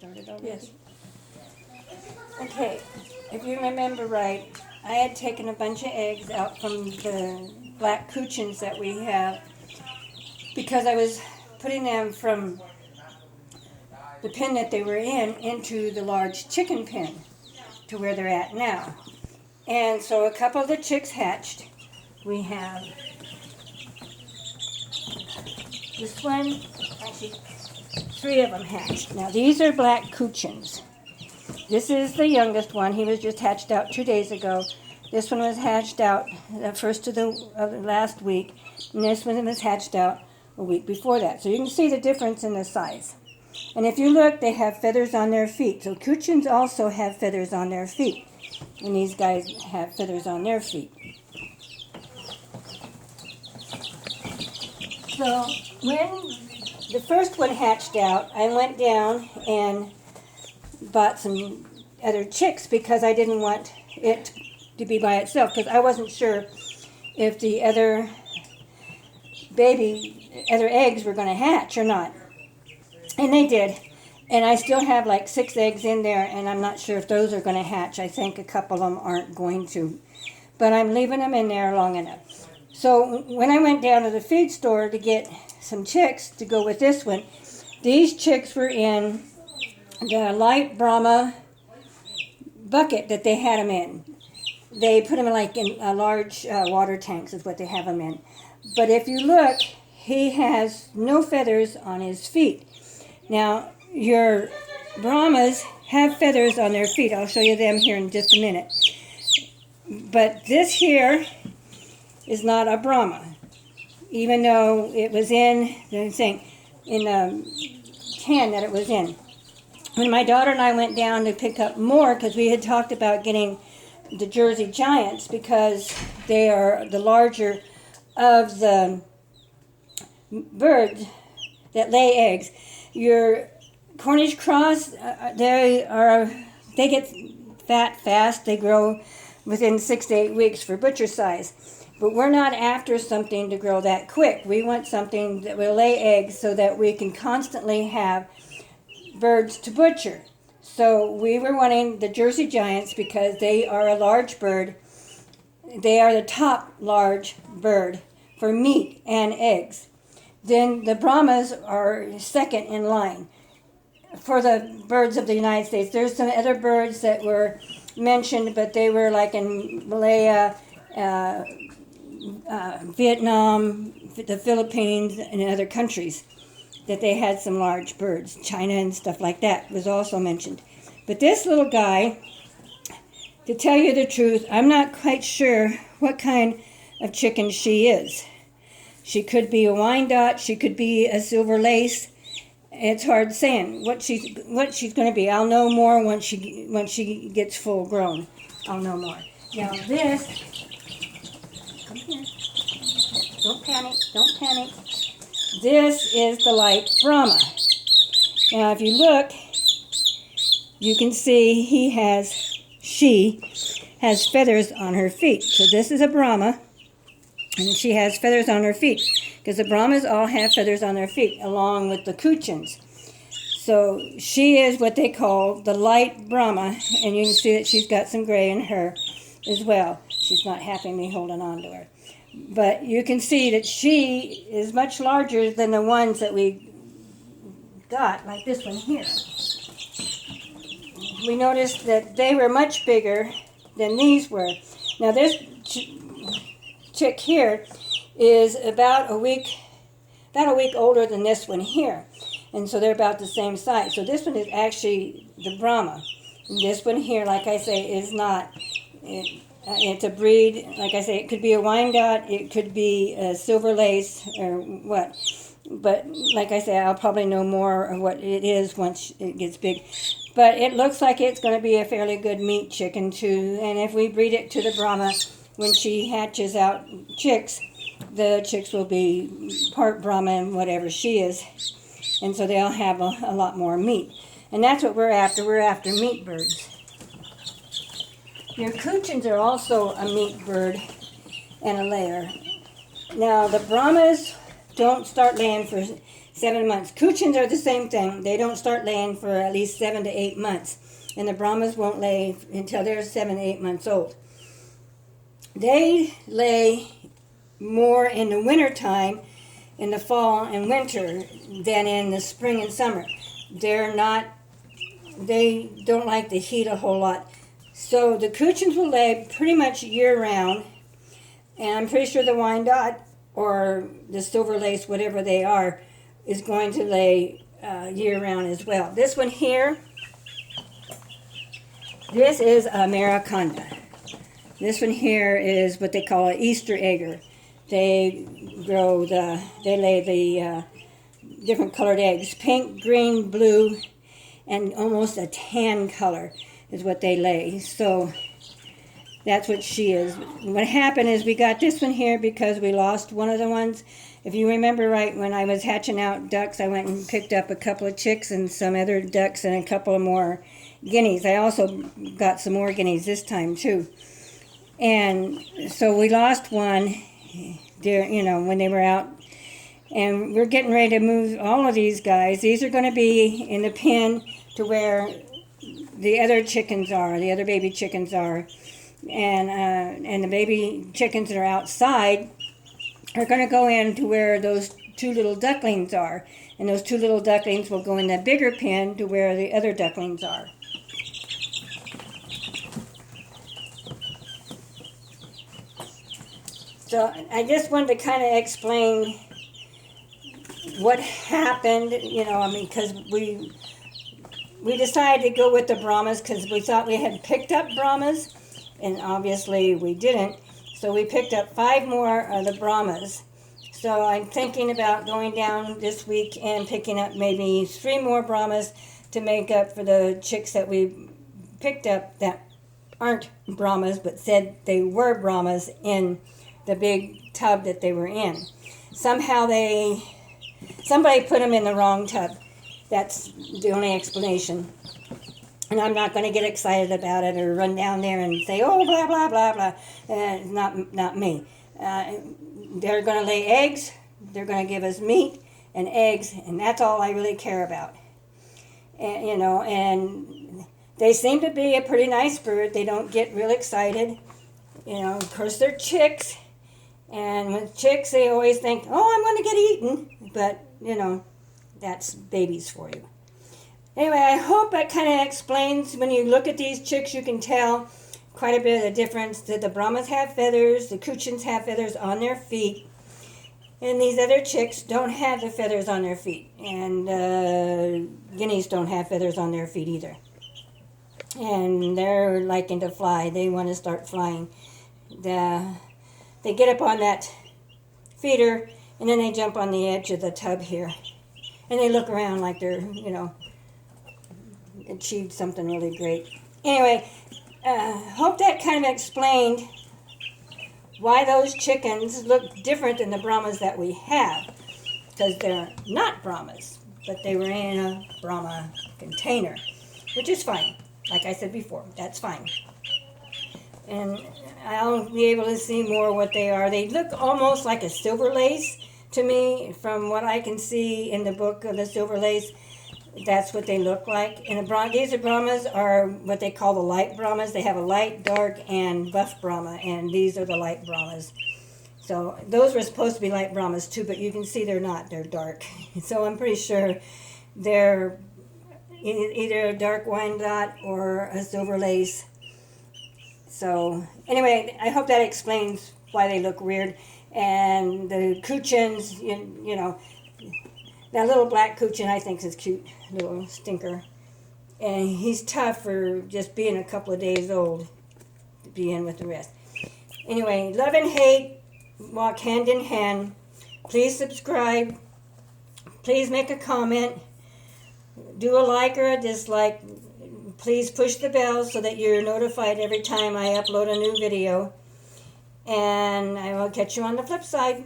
started already? Yes. Okay, if you remember right, I had taken a bunch of eggs out from the black Coochins that we have because I was putting them from the pen that they were in into the large chicken pen to where they're at now. And so a couple of the chicks hatched. We have this one, actually 3 of them hatched. Now these are black Coochins. This is the youngest one. He was just hatched out 2 days ago. This one was hatched out the first of the last week, and this one was hatched out a week before that. So you can see the difference in the size. And if you look, they have feathers on their feet. So Coochins also have feathers on their feet, and these guys have feathers on their feet. So when the first one hatched out, I went down and bought some other chicks because I didn't want it to be by itself because I wasn't sure if the other eggs were going to hatch or not. And they did. And I still have like 6 eggs in there, and I'm not sure if those are going to hatch. I think a couple of them aren't going to. But I'm leaving them in there long enough. So when I went down to the feed store to get some chicks to go with this one, these chicks were in the light Brahma bucket that they had them in. They put them in large water tanks is what they have them in. But if you look, he has no feathers on his feet. Now, your Brahmas have feathers on their feet. I'll show you them here in just a minute. But this here is not a Brahma, even though it was in the can that it was in. When my daughter and I went down to pick up more, because we had talked about getting the Jersey Giants because they are the larger of the birds that lay eggs. Your Cornish cross, they get fat fast. They grow within 6 to 8 weeks for butcher size. But we're not after something to grow that quick. We want something that will lay eggs so that we can constantly have birds to butcher. So we were wanting the Jersey Giants because they are a large bird. They are the top large bird for meat and eggs. Then the Brahmas are second in line for the birds of the United States. There's some other birds that were mentioned, but they were like in Malaya, Vietnam, the Philippines, and other countries that they had some large birds. China and stuff like that was also mentioned. But this little guy, to tell you the truth, I'm not quite sure what kind of chicken she is. She could be a Wyandotte. She could be a silver lace. It's hard saying what she's going to be. I'll know more once she gets full grown. I'll know more. Now this, come here. Don't panic. Don't panic. This is the light Brahma. Now if you look, you can see she has feathers on her feet. So this is a Brahma. And she has feathers on her feet because the Brahmas all have feathers on their feet along with the Coochins. So she is what they call the light Brahma, and you can see that she's got some gray in her as well. She's not having me holding on to her. But you can see that she is much larger than the ones that we got, like this one here. We noticed that they were much bigger than these were. Now this chick here is about a week older than this one here, and so they're about the same size. So this one is actually the Brahma, and this one here, like I say, is not. It's a breed. Like I say, it could be a Wyandotte, it could be a silver lace, or what. But like I say, I'll probably know more of what it is once it gets big. But it looks like it's going to be a fairly good meat chicken too, and if we breed it to the Brahma, when she hatches out chicks, the chicks will be part Brahma and whatever she is. And so they'll have a lot more meat. And that's what we're after. We're after meat birds. Your Coochins are also a meat bird and a layer. Now, the Brahmas don't start laying for 7 months. Coochins are the same thing. They don't start laying for at least 7 to 8 months. And the Brahmas won't lay until they're 7 to 8 months old. They lay more in the winter time, in the fall and winter, than in the spring and summer. They don't like the heat a whole lot. So the Coochins will lay pretty much year round. And I'm pretty sure the Wyandotte or the Silver Lace, whatever they are, is going to lay year round as well. This one here, this is Americana. This one here is what they call an Easter egger. They lay the different colored eggs, pink, green, blue, and almost a tan color is what they lay. So that's what she is. What happened is we got this one here because we lost one of the ones. If you remember right, when I was hatching out ducks, I went and picked up a couple of chicks and some other ducks and a couple of more guineas. I also got some more guineas this time too. And so we lost one there, when they were out. And we're getting ready to move all of these guys. These are going to be in the pen to where the other chickens are, the other baby chickens are. And the baby chickens that are outside are going to go in to where those two little ducklings are. And those two little ducklings will go in the bigger pen to where the other ducklings are. So I just wanted to kind of explain what happened, because we decided to go with the Brahmas because we thought we had picked up Brahmas, and obviously we didn't. So we picked up 5 more of the Brahmas. So I'm thinking about going down this week and picking up maybe 3 more Brahmas to make up for the chicks that we picked up that aren't Brahmas but said they were Brahmas in the big tub that they were in. Somehow somebody put them in the wrong tub. That's the only explanation. And I'm not going to get excited about it or run down there and say, oh, blah, blah, blah, blah. Not me. They're going to lay eggs. They're going to give us meat and eggs, and that's all I really care about. And, and they seem to be a pretty nice bird. They don't get real excited. Of course, they're chicks. And with chicks, they always think, oh, I'm going to get eaten. But, that's babies for you. Anyway, I hope that kind of explains, when you look at these chicks, you can tell quite a bit of the difference. That the Brahmas have feathers, the Coochins have feathers on their feet, and these other chicks don't have the feathers on their feet. And guineas don't have feathers on their feet either. And they're liking to fly. They want to start flying. They get up on that feeder, and then they jump on the edge of the tub here. And they look around like they're, achieved something really great. Anyway, hope that kind of explained why those chickens look different than the Brahmas that we have. Because they're not Brahmas, but they were in a Brahma container, which is fine. Like I said before, that's fine. And I'll be able to see more what they are. They look almost like a silver lace to me, from what I can see in the book of the Silver Lace. That's what they look like. And these Brahmas are what they call the light Brahmas. They have a light, dark, and buff Brahma, and these are the light Brahmas. So those were supposed to be light Brahmas too, but you can see they're not. They're dark. So I'm pretty sure they're either a dark Wyandotte or a Silver Lace. So anyway, I hope that explains why they look weird. And the Coochins, that little black Coochin I think is cute, little stinker. And he's tough for just being a couple of days old to be in with the rest. Anyway, love and hate walk hand in hand. Please subscribe. Please make a comment. Do a like or a dislike. Please push the bell so that you're notified every time I upload a new video. And I will catch you on the flip side.